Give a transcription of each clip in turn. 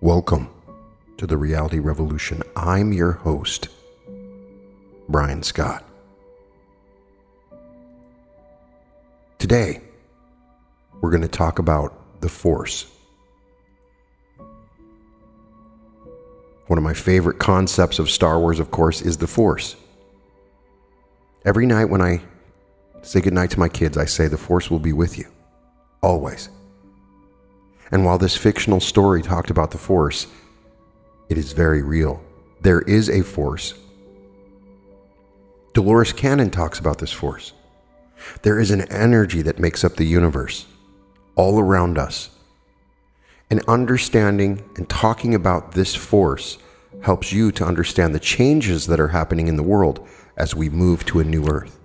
Welcome to the Reality Revolution. I'm your host, Brian Scott. Today, we're going to talk about the Force. One of my favorite concepts of Star Wars, of course, is the Force. Every night when I say goodnight to my kids, I say the Force will be with you, always. And while this fictional story talked about the Force, it is very real. There is a Force. Dolores Cannon talks about this Force. There is an energy that makes up the universe, all around us. And understanding and talking about this Force helps you to understand the changes that are happening in the world as we move to a new Earth.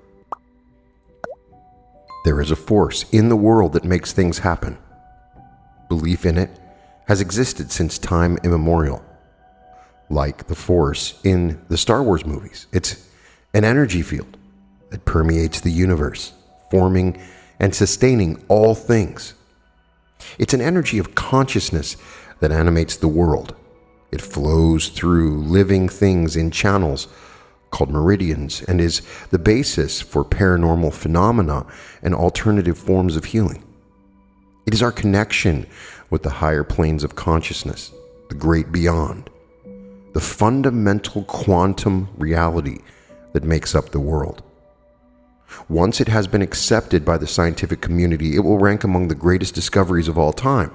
There is a Force in the world that makes things happen. Belief in it has existed since time immemorial. Like the Force in the Star Wars movies, it's an energy field that permeates the universe, forming and sustaining all things. It's an energy of consciousness that animates the world. It flows through living things in channels called meridians and is the basis for paranormal phenomena and alternative forms of healing. It is our connection with the higher planes of consciousness, the great beyond, the fundamental quantum reality that makes up the world. Once it has been accepted by the scientific community, it will rank among the greatest discoveries of all time.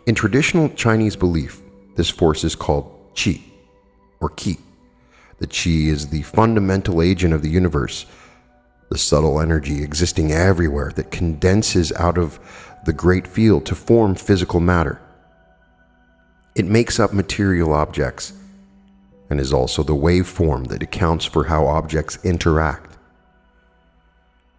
In traditional Chinese belief, this force is called qi, or qi. The qi is the fundamental agent of the universe, the subtle energy existing everywhere that condenses out of the great field to form physical matter. It makes up material objects and is also the waveform that accounts for how objects interact.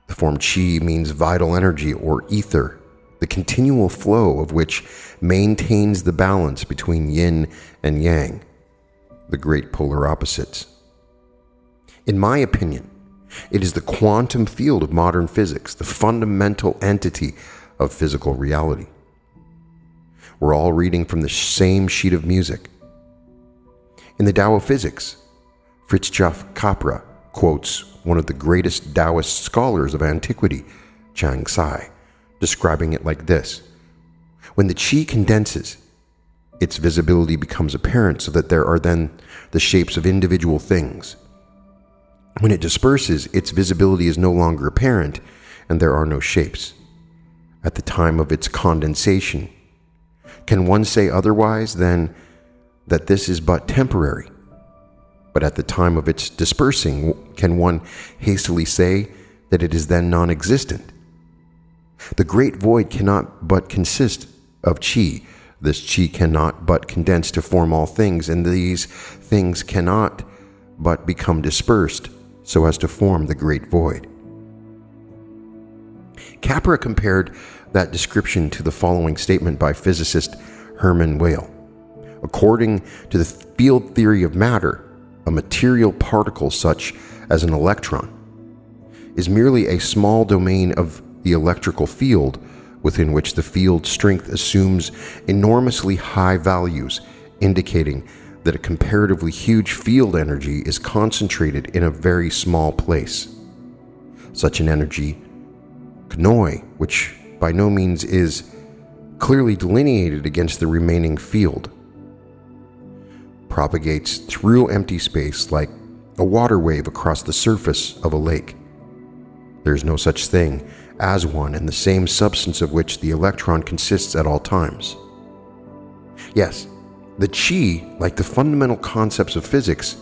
The form qi means vital energy or ether, the continual flow of which maintains the balance between yin and yang, the great polar opposites. In my opinion, it is the quantum field of modern physics, the fundamental entity of physical reality. We're all reading from the same sheet of music. In the Tao of Physics, Fritjof Capra quotes one of the greatest Taoist scholars of antiquity, Chang Sai, describing it like this: when the qi condenses, its visibility becomes apparent so that there are then the shapes of individual things. When it disperses, its visibility is no longer apparent and there are no shapes. At the time of its condensation, can one say otherwise than that this is but temporary? But at the time of its dispersing, can one hastily say that it is then non-existent? The great void cannot but consist of qi. This qi cannot but condense to form all things, and these things cannot but become dispersed so as to form the great void. Capra compared that description to the following statement by physicist Hermann Weyl. According to the field theory of matter, a material particle such as an electron is merely a small domain of the electrical field within which the field strength assumes enormously high values, indicating that a comparatively huge field energy is concentrated in a very small place. Such an energy, knoi, which by no means is clearly delineated against the remaining field, propagates through empty space like a water wave across the surface of a lake. There is no such thing as one in the same substance of which the electron consists at all times. Yes, the qi, like the fundamental concepts of physics,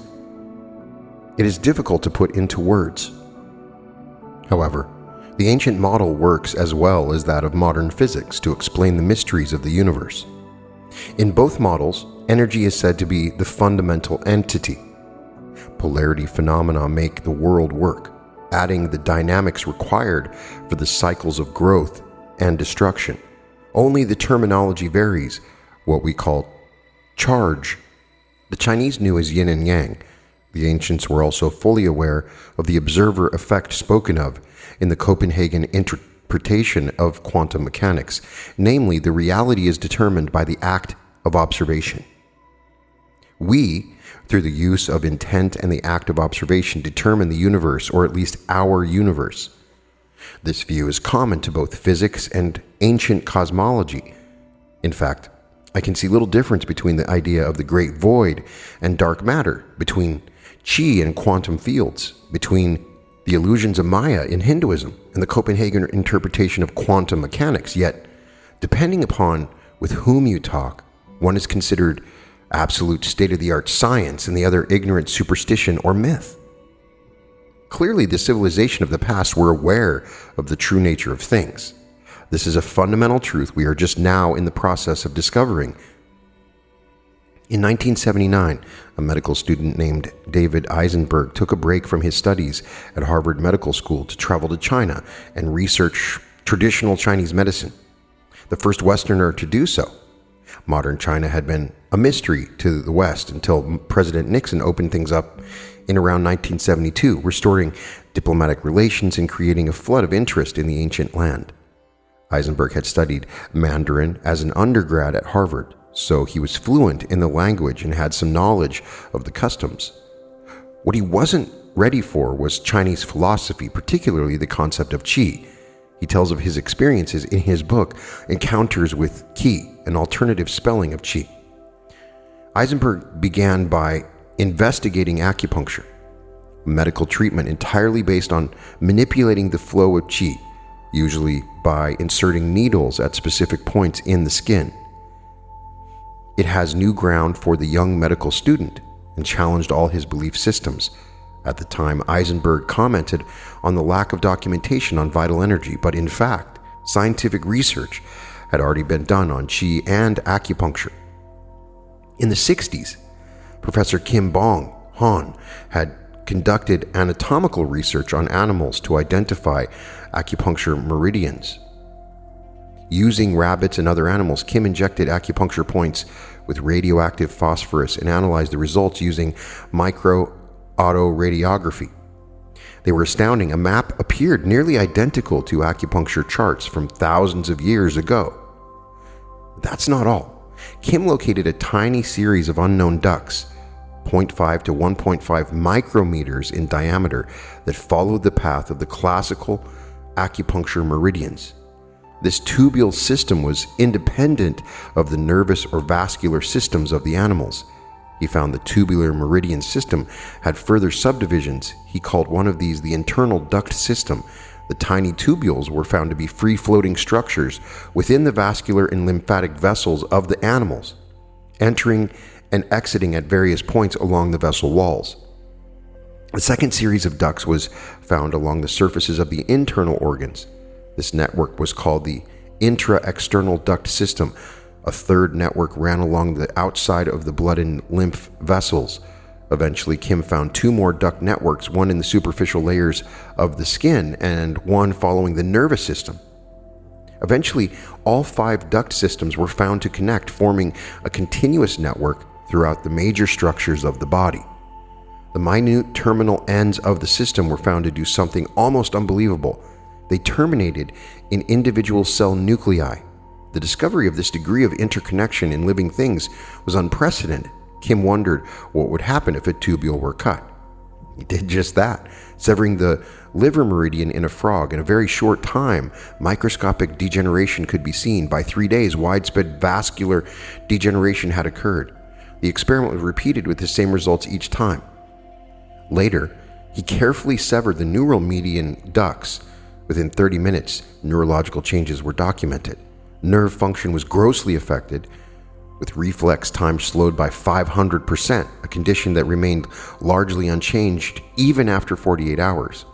it is difficult to put into words. However, the ancient model works as well as that of modern physics to explain the mysteries of the universe. In both models, energy is said to be the fundamental entity. Polarity phenomena make the world work, adding the dynamics required for the cycles of growth and destruction. Only the terminology varies. What we call charge, the Chinese knew as yin and yang. The ancients were also fully aware of the observer effect spoken of in the Copenhagen interpretation of quantum mechanics. Namely, the reality is determined by the act of observation. We, through the use of intent and the act of observation, determine the universe, or at least our universe. This view is common to both physics and ancient cosmology. In fact, I can see little difference between the idea of the great void and dark matter, between chi and quantum fields, between the illusions of Maya in Hinduism and the Copenhagen interpretation of quantum mechanics. Yet, depending upon with whom you talk, one is considered absolute state-of-the-art science and the other ignorant superstition or myth. Clearly, the civilization of the past were aware of the true nature of things. This is a fundamental truth we are just now in the process of discovering. In 1979, a medical student named David Eisenberg took a break from his studies at Harvard Medical School to travel to China and research traditional Chinese medicine, the first Westerner to do so. Modern China had been a mystery to the West until President Nixon opened things up in around 1972, restoring diplomatic relations and creating a flood of interest in the ancient land. Eisenberg had studied Mandarin as an undergrad at Harvard, so he was fluent in the language and had some knowledge of the customs. What he wasn't ready for was Chinese philosophy, particularly the concept of qi. He tells of his experiences in his book, Encounters with Qi, an alternative spelling of qi. Eisenberg began by investigating acupuncture, medical treatment entirely based on manipulating the flow of qi, usually by inserting needles at specific points in the skin. It has new ground for the young medical student and challenged all his belief systems. At the time, Eisenberg commented on the lack of documentation on vital energy, but in fact, scientific research had already been done on qi and acupuncture. In the 60s, Professor Kim Bong Han had conducted anatomical research on animals to identify acupuncture meridians. Using rabbits and other animals, Kim injected acupuncture points with radioactive phosphorus and analyzed the results using micro-autoradiography. They were astounding. A map appeared nearly identical to acupuncture charts from thousands of years ago. That's not all. Kim located a tiny series of unknown ducts, 0.5 to 1.5 micrometers in diameter, that followed the path of the classical acupuncture meridians. This tubule system was independent of the nervous or vascular systems of the animals. He found the tubular meridian system had further subdivisions. He called one of these the internal duct system. The tiny tubules were found to be free-floating structures within the vascular and lymphatic vessels of the animals, entering and exiting at various points along the vessel walls. The second series of ducts was found along the surfaces of the internal organs. This network was called the intra-external duct system. A third network ran along the outside of the blood and lymph vessels. Eventually, Kim found two more duct networks, one in the superficial layers of the skin and one following the nervous system. Eventually, all 5 duct systems were found to connect, forming a continuous network throughout the major structures of the body. The minute terminal ends of the system were found to do something almost unbelievable. They terminated in individual cell nuclei. The discovery of this degree of interconnection in living things was unprecedented. Kim wondered what would happen if a tubule were cut. He did just that, severing the liver meridian in a frog. In a very short time, microscopic degeneration could be seen. By 3 days, widespread vascular degeneration had occurred. The experiment was repeated with the same results each time. Later, he carefully severed the neural median ducts. Within 30 minutes, neurological changes were documented. Nerve function was grossly affected, with reflex time slowed by 500%, a condition that remained largely unchanged even after 48 hours.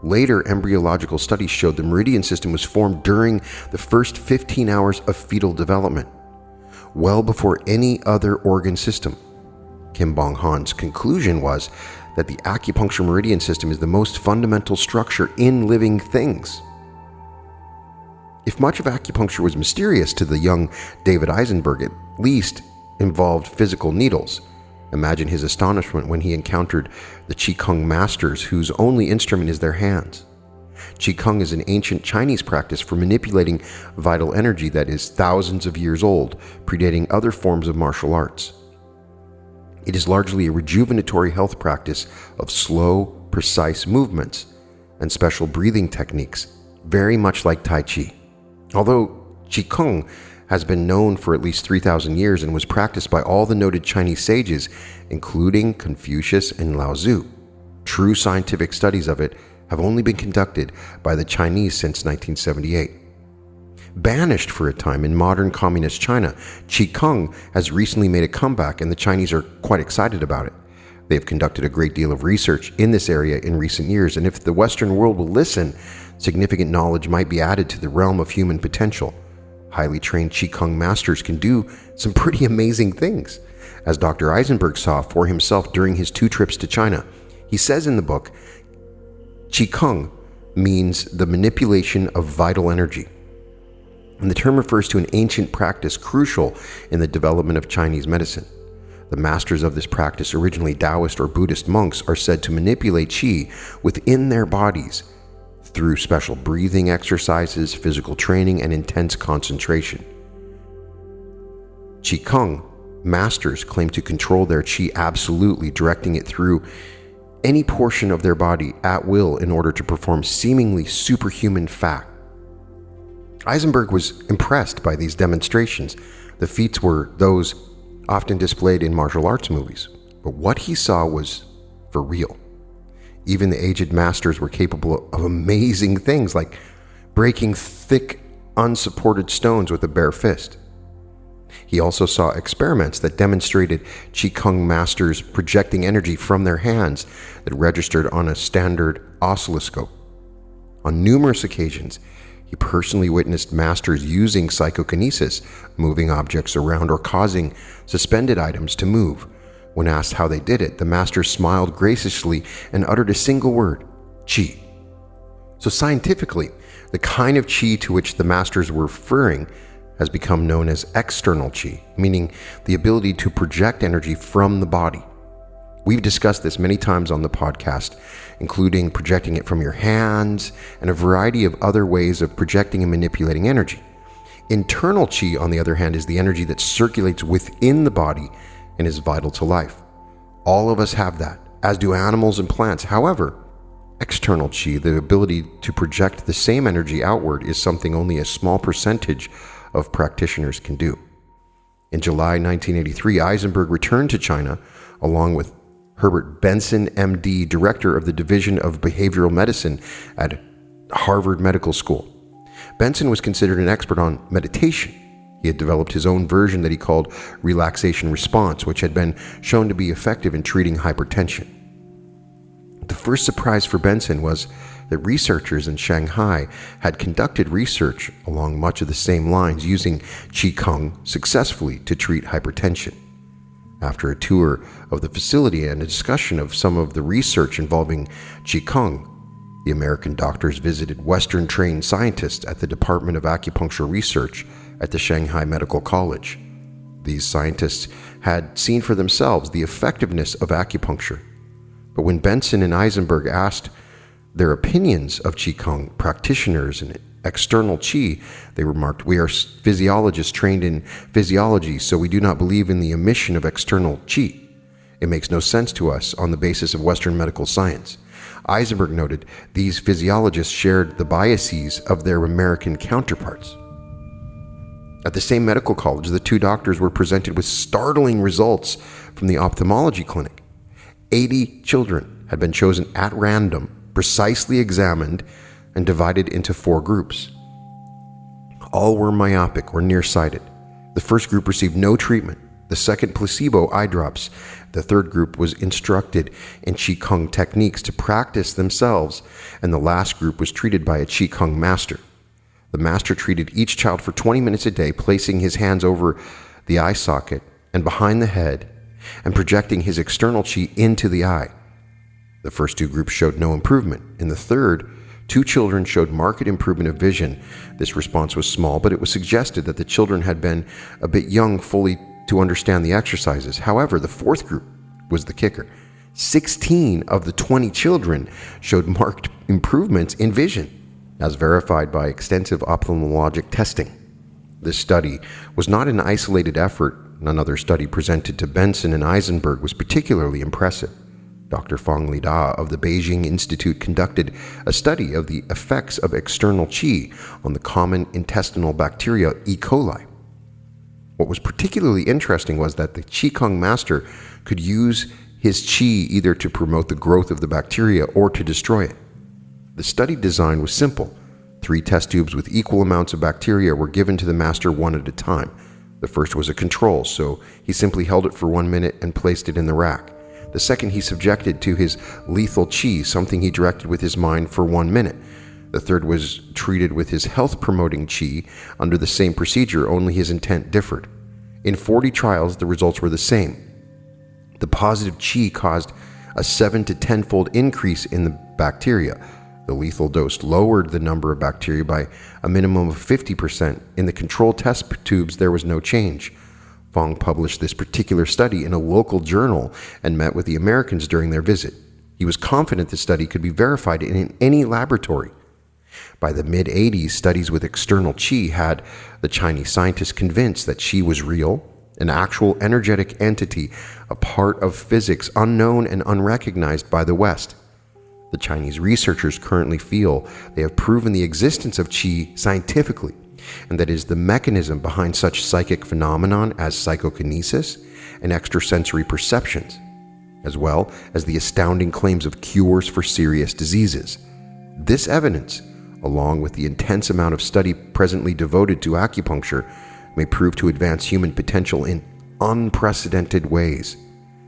Later embryological studies showed the meridian system was formed during the first 15 hours of fetal development, well before any other organ system. Kim Bong Han's conclusion was that the acupuncture meridian system is the most fundamental structure in living things. If much of acupuncture was mysterious to the young David Eisenberg, at least involved physical needles. Imagine his astonishment when he encountered the Qigong masters whose only instrument is their hands. Qigong is an ancient Chinese practice for manipulating vital energy that is thousands of years old, predating other forms of martial arts. It is largely a rejuvenatory health practice of slow, precise movements and special breathing techniques, very much like Tai Chi. Although Qigong has been known for at least 3,000 years and was practiced by all the noted Chinese sages, including Confucius and Lao Tzu, true scientific studies of it have only been conducted by the Chinese since 1978. Banished for a time in modern communist China, Qigong has recently made a comeback, and the Chinese are quite excited about it. They have conducted a great deal of research in this area in recent years, and if the Western world will listen, significant knowledge might be added to the realm of human potential. Highly trained Qigong masters can do some pretty amazing things, as Dr. Eisenberg saw for himself during his 2 trips to China. He says in the book, Qigong means the manipulation of vital energy, and the term refers to an ancient practice crucial in the development of Chinese medicine. The masters of this practice, originally Taoist or Buddhist monks, are said to manipulate qi within their bodies through special breathing exercises, physical training, and intense concentration. Qigong masters claim to control their qi absolutely, directing it through any portion of their body at will in order to perform seemingly superhuman feats. Eisenberg was impressed by these demonstrations. The feats were those often displayed in martial arts movies, but what he saw was for real. Even the aged masters were capable of amazing things like breaking thick, unsupported stones with a bare fist. He also saw experiments that demonstrated Qigong masters projecting energy from their hands that registered on a standard oscilloscope. On numerous occasions, he personally witnessed masters using psychokinesis, moving objects around or causing suspended items to move. When asked how they did it, the master smiled graciously and uttered a single word, qi. So scientifically, the kind of qi to which the masters were referring has become known as external qi, meaning the ability to project energy from the body. We've discussed this many times on the podcast, including projecting it from your hands and a variety of other ways of projecting and manipulating energy. Internal qi, on the other hand, is the energy that circulates within the body and is vital to life. All of us have that, as do animals and plants. However, external qi, the ability to project the same energy outward, is something only a small percentage of practitioners can do. In July 1983, Eisenberg returned to China along with Herbert Benson, MD, director of the Division of Behavioral Medicine at Harvard Medical School. Benson was considered an expert on meditation. He had developed his own version that he called relaxation response, which had been shown to be effective in treating hypertension. The first surprise for Benson was that researchers in Shanghai had conducted research along much of the same lines using Qigong successfully to treat hypertension. After a tour of the facility and a discussion of some of the research involving Qigong, the American doctors visited Western-trained scientists at the Department of Acupuncture Research at the Shanghai Medical College. These scientists had seen for themselves the effectiveness of acupuncture. But when Benson and Eisenberg asked their opinions of Qigong practitioners and external qi, they remarked, "We are physiologists trained in physiology, so we do not believe in the emission of external qi. It makes no sense to us on the basis of Western medical science." Eisenberg noted these physiologists shared the biases of their American counterparts. At the same medical college, the 2 doctors were presented with startling results from the ophthalmology clinic. 80 children had been chosen at random, precisely examined, and divided into 4 groups. All were myopic or nearsighted. The first group received no treatment, the second placebo eye drops. The third group was instructed in Qigong techniques to practice themselves, and the last group was treated by a Qigong master. The master treated each child for 20 minutes a day, placing his hands over the eye socket and behind the head and projecting his external qi into the eye. The first 2 groups showed no improvement. In the third, 2 children showed marked improvement of vision. This response was small, but it was suggested that the children had been a bit young fully to understand the exercises. However, the 4th group was the kicker. 16 of the 20 children showed marked improvements in vision, as verified by extensive ophthalmologic testing. This study was not an isolated effort. Another study presented to Benson and Eisenberg was particularly impressive. Dr. Feng Lida of the Beijing Institute conducted a study of the effects of external qi on the common intestinal bacteria E. coli. What was particularly interesting was that the Qigong master could use his qi either to promote the growth of the bacteria or to destroy it. The study design was simple. 3 test tubes with equal amounts of bacteria were given to the master one at a time. The first was a control, so he simply held it for 1 minute and placed it in the rack. The second he subjected to his lethal qi, something he directed with his mind for 1 minute. The third was treated with his health-promoting qi under the same procedure, only his intent differed. In 40 trials, the results were the same. The positive qi caused a 7 to 10-fold increase in the bacteria. The lethal dose lowered the number of bacteria by a minimum of 50%. In the control test tubes, there was no change. Fong published this particular study in a local journal and met with the Americans during their visit. He was confident the study could be verified in any laboratory. By the mid-80s, studies with external qi had the Chinese scientists convinced that qi was real, an actual energetic entity, a part of physics unknown and unrecognized by the West. The Chinese researchers currently feel they have proven the existence of qi scientifically, and that is the mechanism behind such psychic phenomenon as psychokinesis and extrasensory perceptions, as well as the astounding claims of cures for serious diseases. This evidence, along with the intense amount of study presently devoted to acupuncture, may prove to advance human potential in unprecedented ways.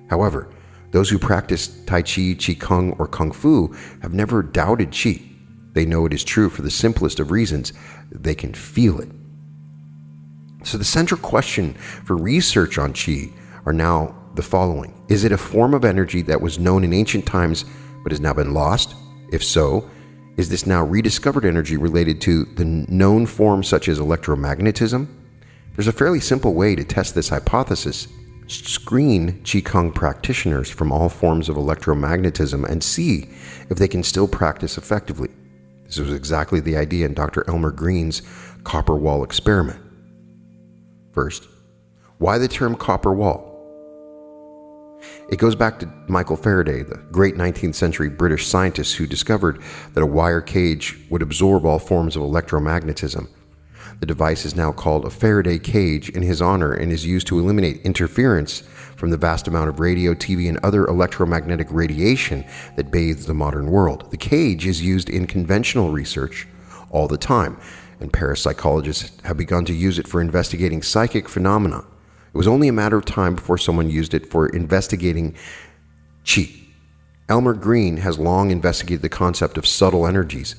However, those who practice Tai Chi, Qigong, or Kung Fu have never doubted Qi. They know it is true for the simplest of reasons. They can feel it. So the central question for research on Qi are now the following. Is it a form of energy that was known in ancient times but has now been lost? If so, is this now rediscovered energy related to the known forms such as electromagnetism? There's a fairly simple way to test this hypothesis. Screen Qigong practitioners from all forms of electromagnetism and see if they can still practice effectively. This was exactly the idea in Dr. Elmer Green's copper wall experiment. First, why the term copper wall? It goes back to Michael Faraday, the great 19th century British scientist who discovered that a wire cage would absorb all forms of electromagnetism. The device is now called a Faraday cage in his honor and is used to eliminate interference from the vast amount of radio, TV, and other electromagnetic radiation that bathes the modern world. The cage is used in conventional research all the time, and parapsychologists have begun to use it for investigating psychic phenomena. It was only a matter of time before someone used it for investigating qi. Elmer Green has long investigated the concept of subtle energies.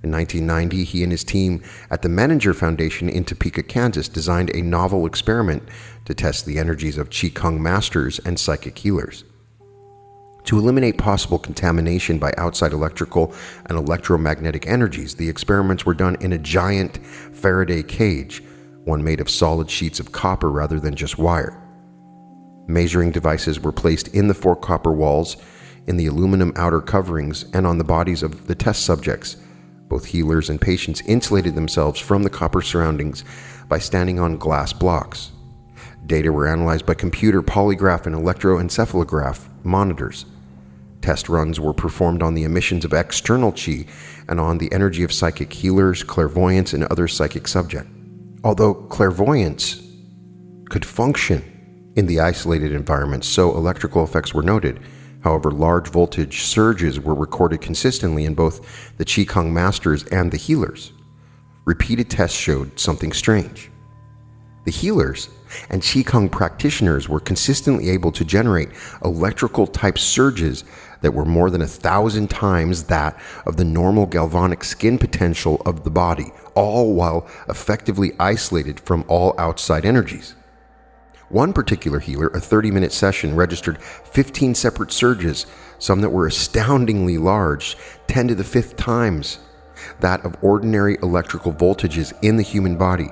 In 1990, he and his team at the Menninger Foundation in Topeka, Kansas, designed a novel experiment to test the energies of Qigong masters and psychic healers. To eliminate possible contamination by outside electrical and electromagnetic energies, the experiments were done in a giant Faraday cage, one made of solid sheets of copper rather than just wire. Measuring devices were placed in the 4 copper walls, in the aluminum outer coverings, and on the bodies of the test subjects. Both healers and patients insulated themselves from the copper surroundings by standing on glass blocks. Data were analyzed by computer, polygraph, and electroencephalograph monitors. Test runs were performed on the emissions of external qi and on the energy of psychic healers, clairvoyants, and other psychic subjects. Although clairvoyance could function in the isolated environment, so electrical effects were noted. However, large voltage surges were recorded consistently in both the Qigong masters and the healers. Repeated tests showed something strange. The healers and Qigong practitioners were consistently able to generate electrical type surges that were more than 1,000 times that of the normal galvanic skin potential of the body, all while effectively isolated from all outside energies. One particular healer, a 30-minute session, registered 15 separate surges, some that were astoundingly large, 10 to the 5th times that of ordinary electrical voltages in the human body.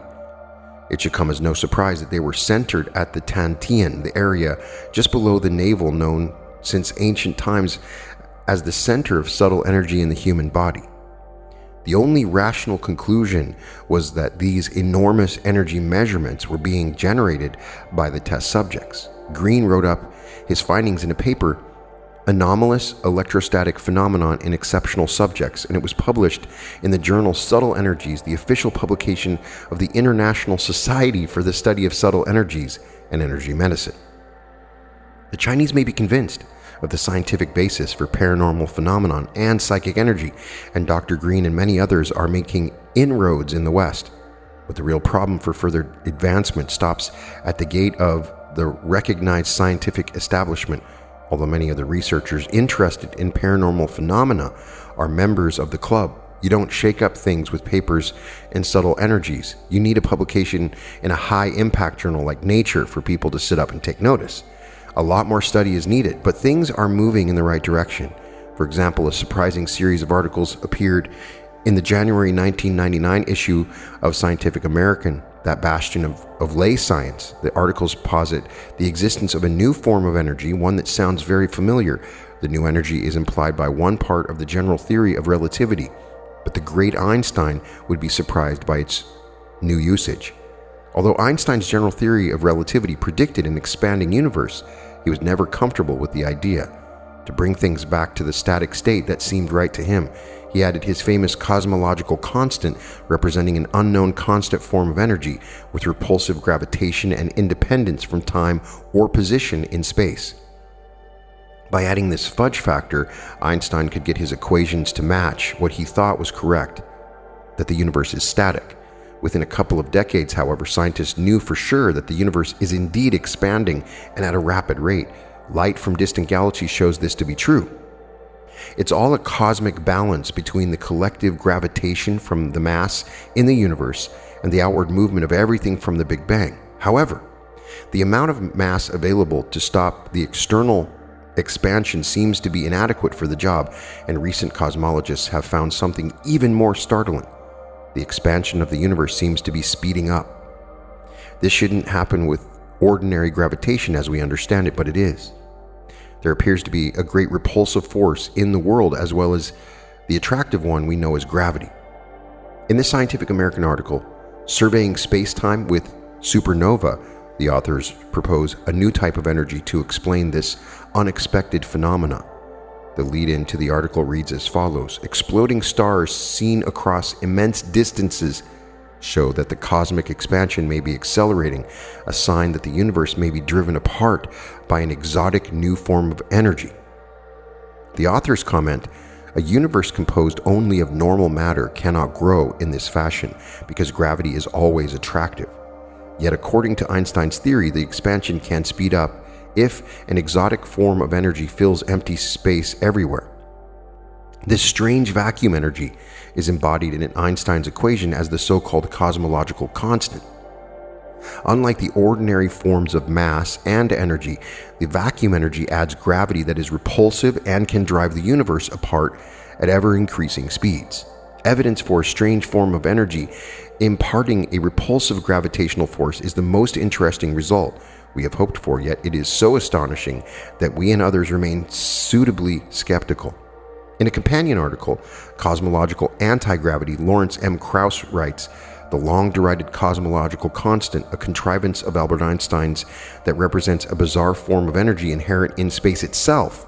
It should come as no surprise that they were centered at the Tantian, the area just below the navel known since ancient times as the center of subtle energy in the human body. The only rational conclusion was that these enormous energy measurements were being generated by the test subjects. Green wrote up his findings in a paper, Anomalous Electrostatic Phenomenon in Exceptional Subjects, and it was published in the journal Subtle Energies, the official publication of the International Society for the Study of Subtle Energies and Energy Medicine. The Chinese may be convinced of the scientific basis for paranormal phenomenon and psychic energy, and Dr. Green and many others are making inroads in the West. But the real problem for further advancement stops at the gate of the recognized scientific establishment. Although many of the researchers interested in paranormal phenomena are members of the club, you don't shake up things with papers and subtle energies. You need a publication in a high-impact journal like Nature for people to sit up and take notice. A lot more study is needed, but things are moving in the right direction. For example, a surprising series of articles appeared in the January 1999 issue of Scientific American, that bastion of lay science. The articles posit the existence of a new form of energy, one that sounds very familiar. The new energy is implied by one part of the general theory of relativity, but the great Einstein would be surprised by its new usage. Although Einstein's general theory of relativity predicted an expanding universe, he was never comfortable with the idea. To bring things back to the static state that seemed right to him, he added his famous cosmological constant, representing an unknown constant form of energy with repulsive gravitation and independence from time or position in space. By adding this fudge factor, Einstein could get his equations to match what he thought was correct, that the universe is static. Within a couple of decades, however, scientists knew for sure that the universe is indeed expanding and at a rapid rate. Light from distant galaxies shows this to be true. It's all a cosmic balance between the collective gravitation from the mass in the universe and the outward movement of everything from the Big Bang. However, the amount of mass available to stop the external expansion seems to be inadequate for the job, and recent cosmologists have found something even more startling. The expansion of the universe seems to be speeding up. This shouldn't happen with ordinary gravitation as we understand it, but it is. There appears to be a great repulsive force in the world, as well as the attractive one we know as gravity. In this Scientific American article, Surveying Space-Time with Supernova, the authors propose a new type of energy to explain this unexpected phenomena. The lead-in to the article reads as follows: exploding stars seen across immense distances show that the cosmic expansion may be accelerating, a sign that the universe may be driven apart by an exotic new form of energy. The authors comment, a universe composed only of normal matter cannot grow in this fashion because gravity is always attractive. Yet according to Einstein's theory, the expansion can speed up if an exotic form of energy fills empty space everywhere. This strange vacuum energy is embodied in Einstein's equation as the so-called cosmological constant. Unlike the ordinary forms of mass and energy, the vacuum energy adds gravity that is repulsive and can drive the universe apart at ever-increasing speeds. Evidence for a strange form of energy imparting a repulsive gravitational force is the most interesting result we have hoped for, yet it is so astonishing that we and others remain suitably skeptical. In a companion article, Cosmological Anti-Gravity, Lawrence M. Krauss writes, the long-derided cosmological constant, a contrivance of Albert Einstein's that represents a bizarre form of energy inherent in space itself,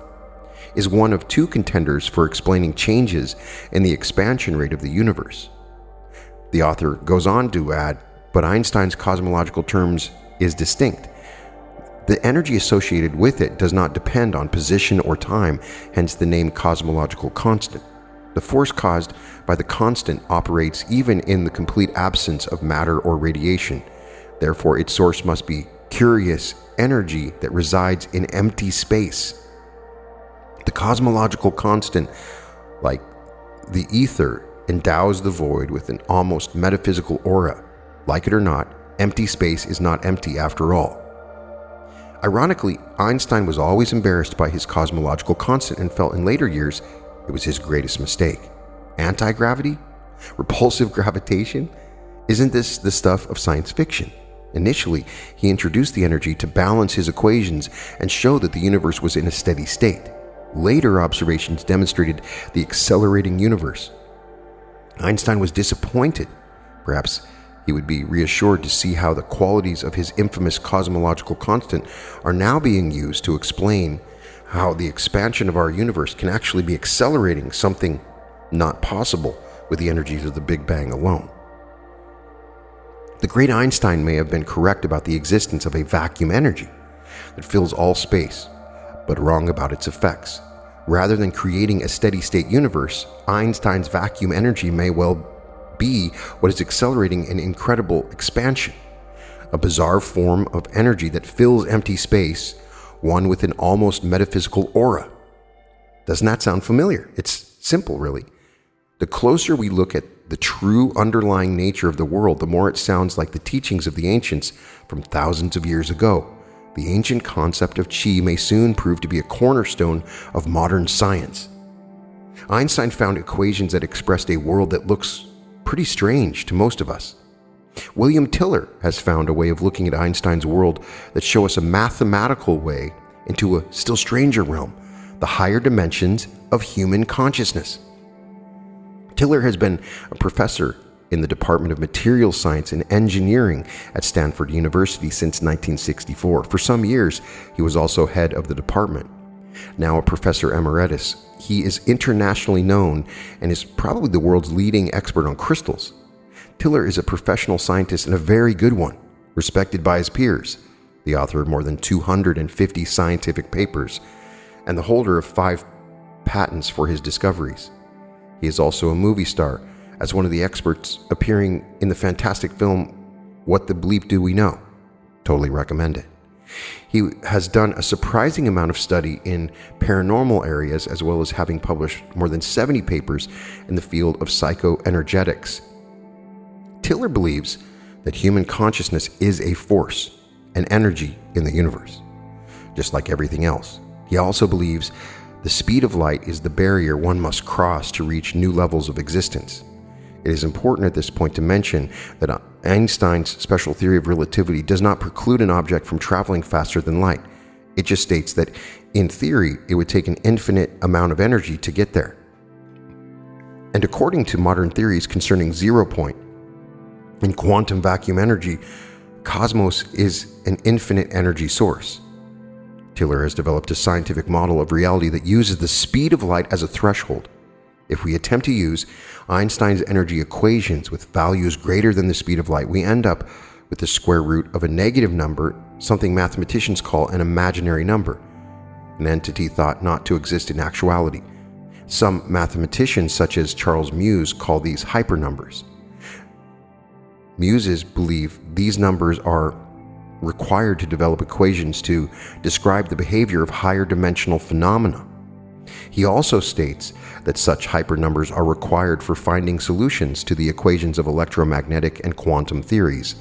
is one of two contenders for explaining changes in the expansion rate of the universe. The author goes on to add, but Einstein's cosmological terms is distinct. The energy associated with it does not depend on position or time, hence the name cosmological constant. The force caused by the constant operates even in the complete absence of matter or radiation. Therefore, its source must be curious energy that resides in empty space. The cosmological constant, like the ether, endows the void with an almost metaphysical aura. Like it or not, empty space is not empty after all. Ironically, Einstein was always embarrassed by his cosmological constant and felt in later years it was his greatest mistake. Anti-gravity? Repulsive gravitation? Isn't this the stuff of science fiction? Initially, he introduced the energy to balance his equations and show that the universe was in a steady state. Later observations demonstrated the accelerating universe. Einstein was disappointed. Perhaps he would be reassured to see how the qualities of his infamous cosmological constant are now being used to explain how the expansion of our universe can actually be accelerating, something not possible with the energies of the Big Bang alone. The great Einstein may have been correct about the existence of a vacuum energy that fills all space, but wrong about its effects. Rather than creating a steady-state universe, Einstein's vacuum energy may well be what is accelerating an incredible expansion, a bizarre form of energy that fills empty space, one with an almost metaphysical aura. Doesn't that sound familiar? It's simple, really. The closer we look at the true underlying nature of the world, the more it sounds like the teachings of the ancients from thousands of years ago. The ancient concept of chi may soon prove to be a cornerstone of modern science. Einstein found equations that expressed a world that looks pretty strange to most of us. William Tiller has found a way of looking at Einstein's world that show us a mathematical way into a still stranger realm, the higher dimensions of human consciousness. Tiller has been a professor in the Department of Materials Science and Engineering at Stanford University since 1964. For some years, he was also head of the department. Now a professor emeritus, he is internationally known and is probably the world's leading expert on crystals. Tiller is a professional scientist and a very good one, respected by his peers, the author of more than 250 scientific papers, and the holder of 5 patents for his discoveries. He is also a movie star, as one of the experts appearing in the fantastic film What the Bleep Do We Know? Totally recommend it. He has done a surprising amount of study in paranormal areas, as well as having published more than 70 papers in the field of psychoenergetics. Tiller believes that human consciousness is a force, an energy in the universe, just like everything else. He also believes the speed of light is the barrier one must cross to reach new levels of existence. It is important at this point to mention that Einstein's special theory of relativity does not preclude an object from traveling faster than light. It just states that, in theory, it would take an infinite amount of energy to get there. And according to modern theories concerning zero point and quantum vacuum energy, cosmos is an infinite energy source. Tiller has developed a scientific model of reality that uses the speed of light as a threshold. If we attempt to use Einstein's energy equations with values greater than the speed of light, we end up with the square root of a negative number, something mathematicians call an imaginary number, an entity thought not to exist in actuality. Some mathematicians, such as Charles Muse, call these hypernumbers. Muses believe these numbers are required to develop equations to describe the behavior of higher dimensional phenomena. He also states that such hypernumbers are required for finding solutions to the equations of electromagnetic and quantum theories.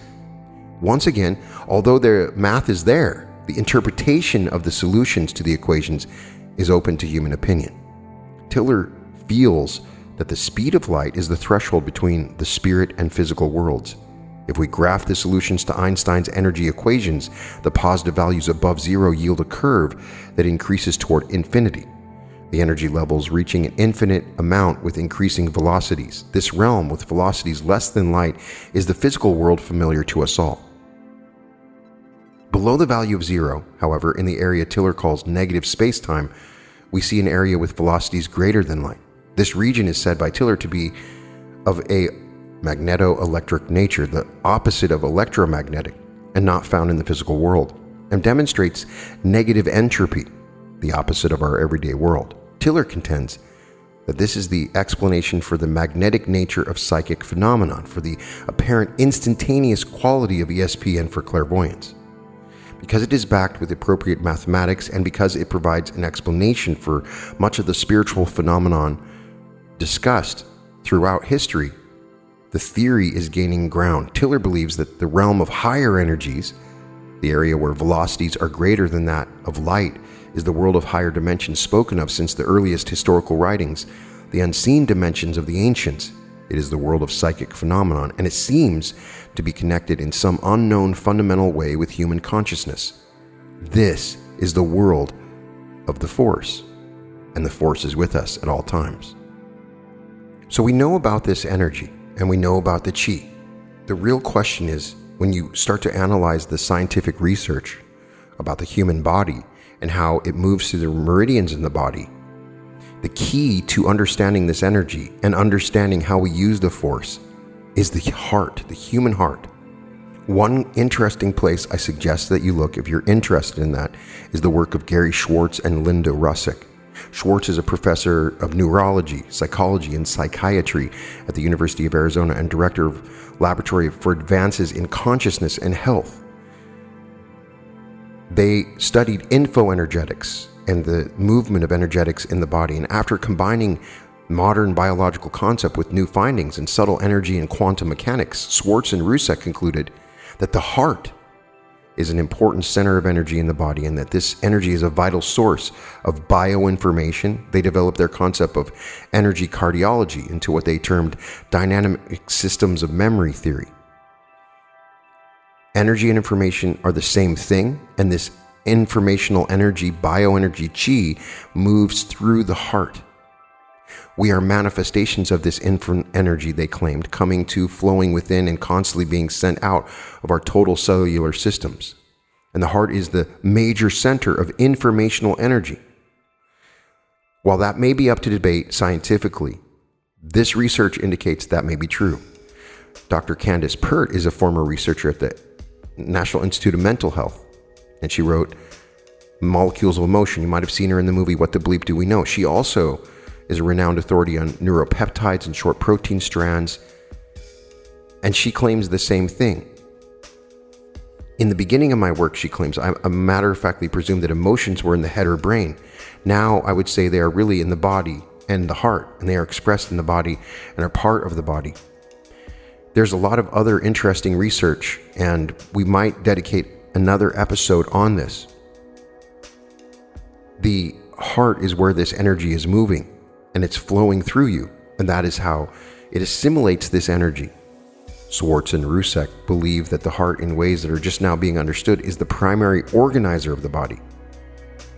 Once again, although the math is there, the interpretation of the solutions to the equations is open to human opinion. Tiller feels that the speed of light is the threshold between the spirit and physical worlds. If we graph the solutions to Einstein's energy equations, the positive values above zero yield a curve that increases toward infinity, the energy levels reaching an infinite amount with increasing velocities. This realm with velocities less than light is the physical world familiar to us all. Below the value of zero, however, in the area Tiller calls negative space-time, we see an area with velocities greater than light. This region is said by Tiller to be of a magneto-electric nature, the opposite of electromagnetic, and not found in the physical world, and demonstrates negative entropy, the opposite of our everyday world. Tiller contends that this is the explanation for the magnetic nature of psychic phenomenon, for the apparent instantaneous quality of ESP and for clairvoyance. Because it is backed with appropriate mathematics and because it provides an explanation for much of the spiritual phenomenon discussed throughout history, the theory is gaining ground. Tiller believes that the realm of higher energies, the area where velocities are greater than that of light, is the world of higher dimensions spoken of since the earliest historical writings, the unseen dimensions of the ancients, It is the world of psychic phenomenon, and it seems to be connected in some unknown fundamental way with human consciousness. This is the world of the Force, and the Force is with us at all times. So we know about this energy, and we know about the chi. The real question is, when you start to analyze the scientific research about the human body and how it moves through the meridians in the body, the key to understanding this energy and understanding how we use the Force is the heart, the human heart. One interesting place I suggest that you look if you're interested in that is the work of Gary Schwartz and Linda Russick. Schwartz is a professor of neurology, psychology, and psychiatry at the University of Arizona and director of Laboratory for Advances in Consciousness and Health. They studied infoenergetics and the movement of energetics in the body, and after combining modern biological concept with new findings in subtle energy and quantum mechanics, Schwartz and Russick concluded that the heart is an important center of energy in the body, and that this energy is a vital source of bioinformation. They developed their concept of energy cardiology into what they termed dynamic systems of memory theory. Energy and information are the same thing, and this informational energy, bioenergy chi, moves through the heart. We are manifestations of this infinite energy, they claimed, coming to, flowing within, and constantly being sent out of our total cellular systems. And the heart is the major center of informational energy. While that may be up to debate scientifically, this research indicates that may be true. Dr. Candace Pert is a former researcher at the National Institute of Mental Health, and she wrote Molecules of Emotion. You might have seen her in the movie What the Bleep Do We Know? She also is a renowned authority on neuropeptides and short protein strands, and she claims the same thing. In the beginning of my work, she claims, I matter-of-factly presumed that emotions were in the head or brain. Now I would say they are really in the body and the heart, and they are expressed in the body and are part of the body. There's a lot of other interesting research, and we might dedicate another episode on this. The heart is where this energy is moving, and it's flowing through you, and that is how it assimilates this energy. Schwartz and Russick believe that the heart, in ways that are just now being understood, is the primary organizer of the body,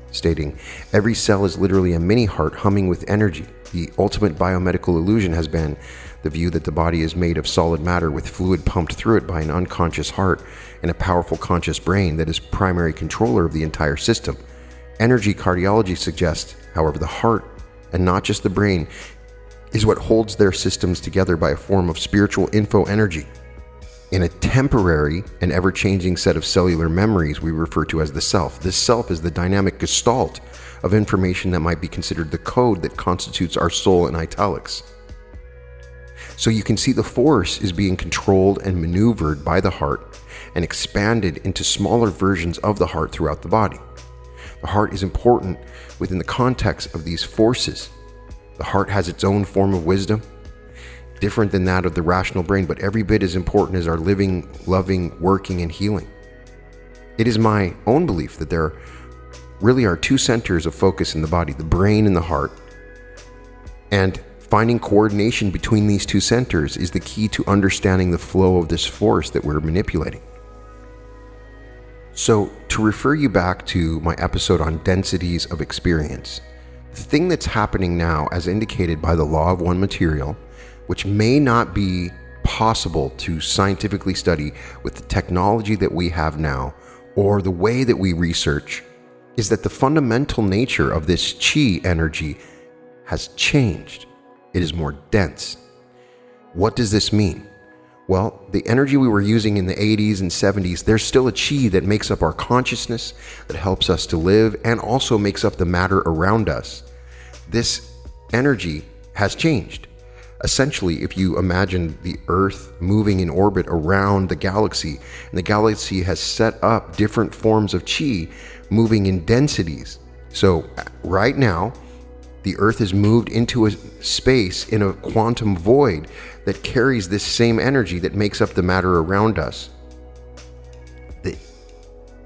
stating, every cell is literally a mini heart humming with energy. The ultimate biomedical illusion has been the view that the body is made of solid matter with fluid pumped through it by an unconscious heart and a powerful conscious brain that is primary controller of the entire system. Energy cardiology suggests, however, the heart, and not just the brain, is what holds their systems together by a form of spiritual info energy. In a temporary and ever-changing set of cellular memories we refer to as the self. This self is the dynamic gestalt of information that might be considered the code that constitutes our soul in italics. So you can see the Force is being controlled and maneuvered by the heart and expanded into smaller versions of the heart throughout the body. The heart is important within the context of these forces. The heart has its own form of wisdom, different than that of the rational brain, but every bit as important as our living, loving, working, and healing. It is my own belief that there really are two centers of focus in the body, the brain and the heart, and finding coordination between these two centers is the key to understanding the flow of this force that we're manipulating. So, to refer you back to my episode on densities of experience, the thing that's happening now, as indicated by the law of one material, which may not be possible to scientifically study with the technology that we have now, or the way that we research, is that the fundamental nature of this chi energy has changed. It is more dense. What does this mean? Well, the energy we were using in the 80s and 70s, there's still a chi that makes up our consciousness, that helps us to live, and also makes up the matter around us. This energy has changed. Essentially, if you imagine the Earth moving in orbit around the galaxy, and the galaxy has set up different forms of chi moving in densities. So right now, the Earth is moved into a space in a quantum void that carries this same energy that makes up the matter around us. The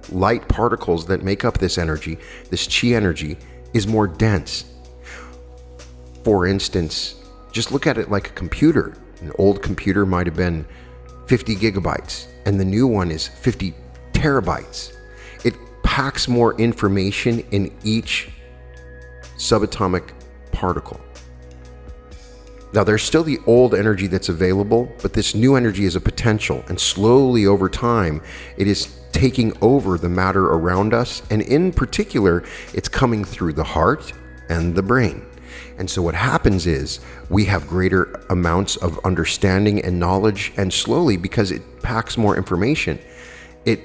light particles that make up this energy, this chi energy, is more dense. For instance, just look at it like a computer. An old computer might have been 50 gigabytes, and the new one is 50 terabytes. It packs more information in each subatomic particle. Now, there's still the old energy that's available, but this new energy is a potential, and slowly over time, it is taking over the matter around us, and in particular, it's coming through the heart and the brain. And so what happens is we have greater amounts of understanding and knowledge, and slowly, because it packs more information, it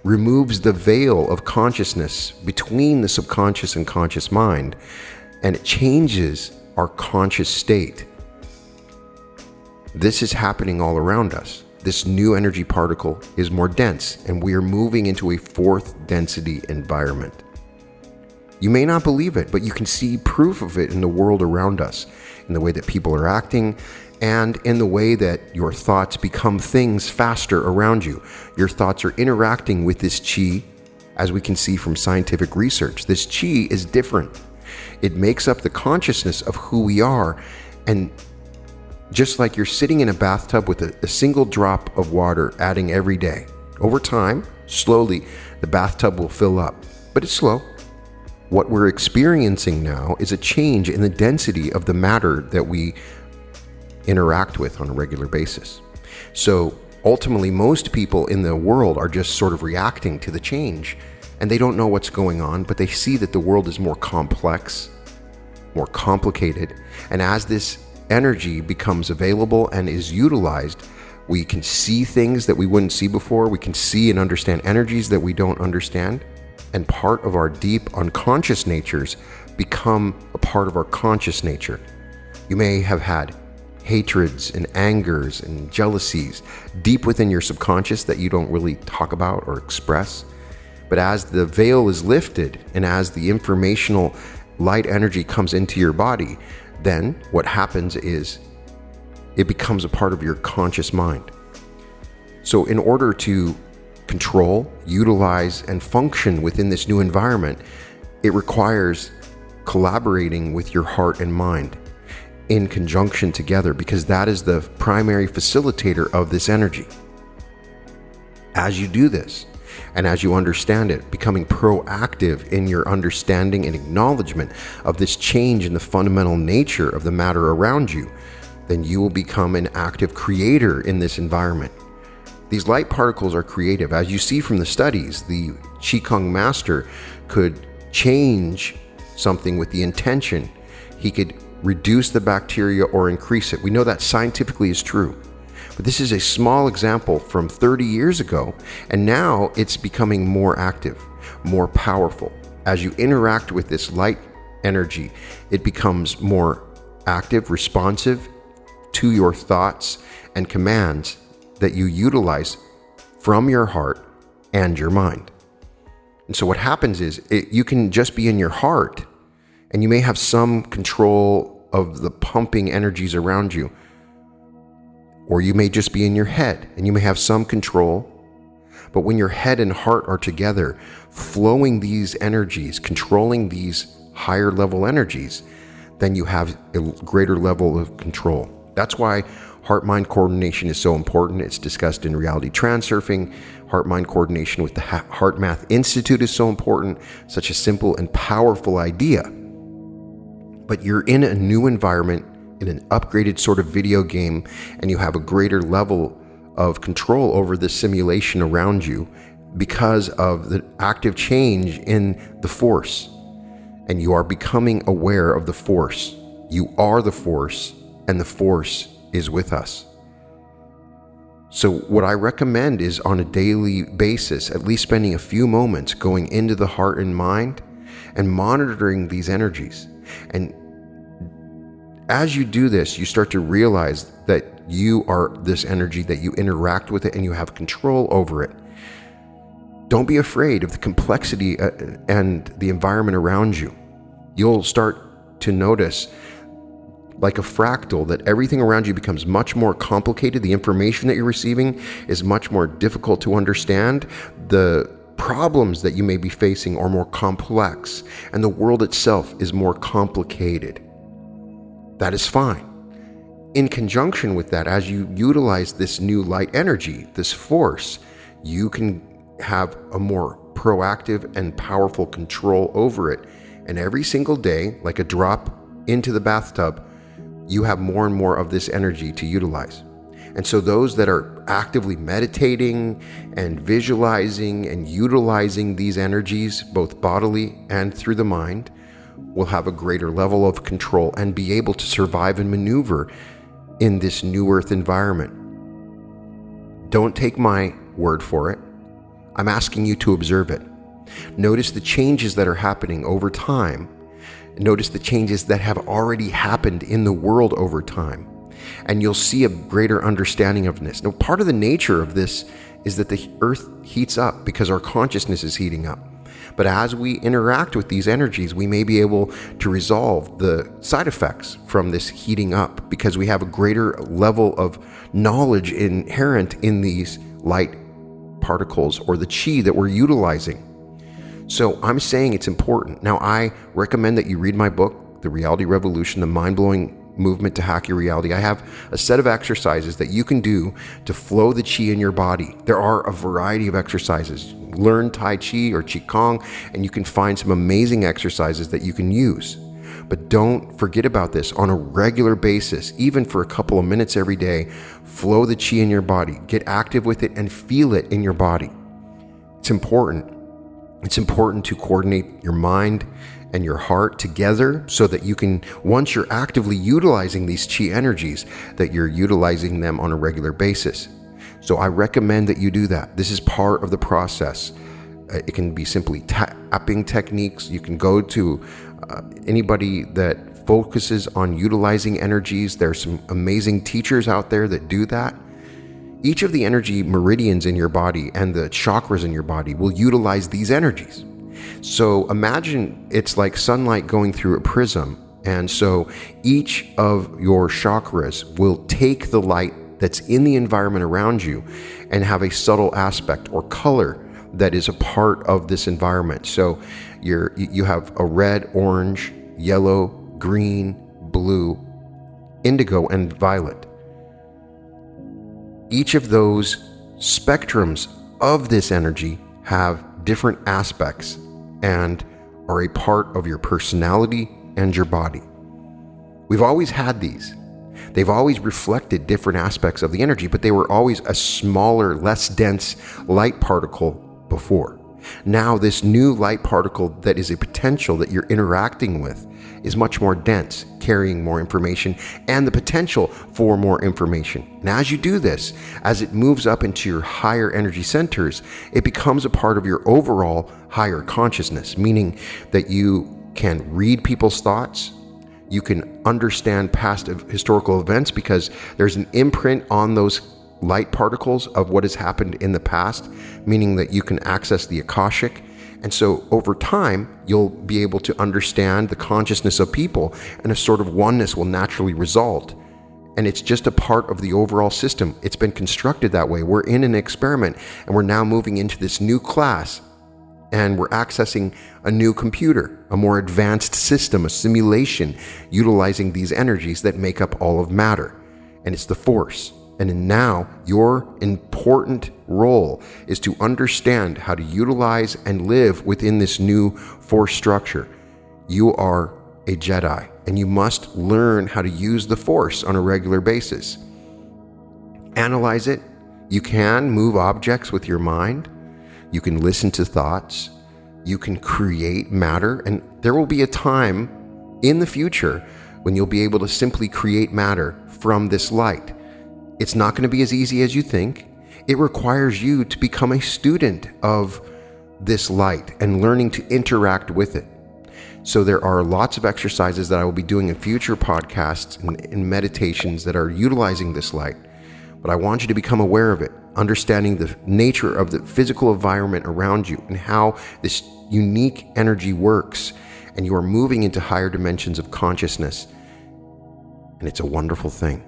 removes the veil of consciousness between the subconscious and conscious mind, and it changes our conscious state. This is happening all around us. This new energy particle is more dense, and we are moving into a fourth density environment. You may not believe it, but you can see proof of it in the world around us, in the way that people are acting, and in the way that your thoughts become things faster around you. Your thoughts are interacting with this chi, as we can see from scientific research. This chi is different. It makes up the consciousness of who we are, and just like you're sitting in a bathtub with a single drop of water adding every day, over time, slowly, the bathtub will fill up, but it's slow. What we're experiencing now is a change in the density of the matter that we interact with on a regular basis. So ultimately, most people in the world are just sort of reacting to the change, and they don't know what's going on, but they see that the world is more complex, more complicated, and as this energy becomes available and is utilized, we can see things that we wouldn't see before. We can see and understand energies that we don't understand. And part of our deep unconscious natures become a part of our conscious nature. You may have had hatreds and angers and jealousies deep within your subconscious that you don't really talk about or express. But as the veil is lifted and as the informational light energy comes into your body, then what happens is it becomes a part of your conscious mind. So in order to control, utilize, and function within this new environment, it requires collaborating with your heart and mind in conjunction together, because that is the primary facilitator of this energy. As you do this, and as you understand it, becoming proactive in your understanding and acknowledgement of this change in the fundamental nature of the matter around you, then you will become an active creator in this environment. These light particles are creative. As you see from the studies, the Qigong master could change something with the intention. He could reduce the bacteria or increase it. We know that scientifically is true. But this is a small example from 30 years ago, and now it's becoming more active, more powerful. As you interact with this light energy, it becomes more active, responsive to your thoughts and commands that you utilize from your heart and your mind. And so what happens is you can just be in your heart, and you may have some control of the pumping energies around you. Or you may just be in your head, and you may have some control. But when your head and heart are together, flowing these energies, controlling these higher level energies, then you have a greater level of control. That's why heart-mind coordination is so important. It's discussed in reality transurfing. Heart-mind coordination with the Heart Math Institute is so important. Such a simple and powerful idea. But you're in a new environment, in an upgraded sort of video game, and you have a greater level of control over the simulation around you because of the active change in the force. And you are becoming aware of the force. You are the force, and the force is with us. So what I recommend is on a daily basis, at least spending a few moments going into the heart and mind and monitoring these energies. And as you do this, you start to realize that you are this energy, that you interact with it and you have control over it. Don't be afraid of the complexity and the environment around you. You'll start to notice, like a fractal, that everything around you becomes much more complicated. The information that you're receiving is much more difficult to understand. The problems that you may be facing are more complex, and the world itself is more complicated. That is fine. in conjunction with that, as you utilize this new light energy, this force, you can have a more proactive and powerful control over it. And every single day, like a drop into the bathtub, you have more and more of this energy to utilize. And so those that are actively meditating and visualizing and utilizing these energies, both bodily and through the mind, will have a greater level of control and be able to survive and maneuver in this new earth environment. Don't take my word for it. I'm asking you to observe it. Notice the changes that are happening over time. Notice the changes that have already happened in the world over time. And you'll see a greater understanding of this. Now, part of the nature of this is that the earth heats up because our consciousness is heating up. But as we interact with these energies, we may be able to resolve the side effects from this heating up because we have a greater level of knowledge inherent in these light particles or the chi that we're utilizing. So I'm saying it's important. Now, I recommend that you read my book, The Reality Revolution, The Mind-Blowing Movement to Hack Your Reality. I have a set of exercises that you can do to flow the chi in your body. There are a variety of exercises. Learn Tai Chi or Qi Gong, and you can find some amazing exercises that you can use. But don't forget about this on a regular basis, even for a couple of minutes every day. Flow the chi in your body. Get active with it and feel it in your body. It's important. It's important to coordinate your mind and your heart together so that you can, once you're actively utilizing these chi energies, that you're utilizing them on a regular basis. So I recommend that you do that. This is part of the process. It can be simply tapping techniques. You can go to anybody that focuses on utilizing energies. There's some amazing teachers out there that do that. Each of the energy meridians in your body and the chakras in your body will utilize these energies. So imagine it's like sunlight going through a prism. And so each of your chakras will take the light that's in the environment around you and have a subtle aspect or color that is a part of this environment. So you have a red, orange, yellow, green, blue, indigo, and violet. Each of those spectrums of this energy have different aspects and are a part of your personality and your body. We've always had these. They've always reflected different aspects of the energy, but they were always a smaller, less dense light particle before. Now, this new light particle that is a potential that you're interacting with is much more dense, carrying more information and the potential for more information. And as you do this, as it moves up into your higher energy centers, it becomes a part of your overall higher consciousness, meaning that you can read people's thoughts. You can understand past historical events because there's an imprint on those light particles of what has happened in the past, meaning that you can access the Akashic. And so over time, you'll be able to understand the consciousness of people, and a sort of oneness will naturally result. And it's just a part of the overall system. It's been constructed that way. We're in an experiment, and we're now moving into this new class, and we're accessing a new computer, a more advanced system, a simulation, utilizing these energies that make up all of matter. And it's the force. And now your important role is to understand how to utilize and live within this new force structure. You are a Jedi, and you must learn how to use the force on a regular basis. Analyze it. You can move objects with your mind. You can listen to thoughts. You can create matter. And there will be a time in the future when you'll be able to simply create matter from this light. It's not going to be as easy as you think. It requires you to become a student of this light and learning to interact with it. So there are lots of exercises that I will be doing in future podcasts and meditations that are utilizing this light. But I want you to become aware of it, understanding the nature of the physical environment around you and how this unique energy works. And you are moving into higher dimensions of consciousness. And it's a wonderful thing.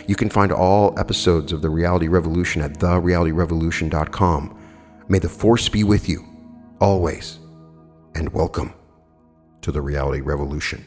You can find all episodes of The Reality Revolution at therealityrevolution.com. May the force be with you, always, and welcome to The Reality Revolution.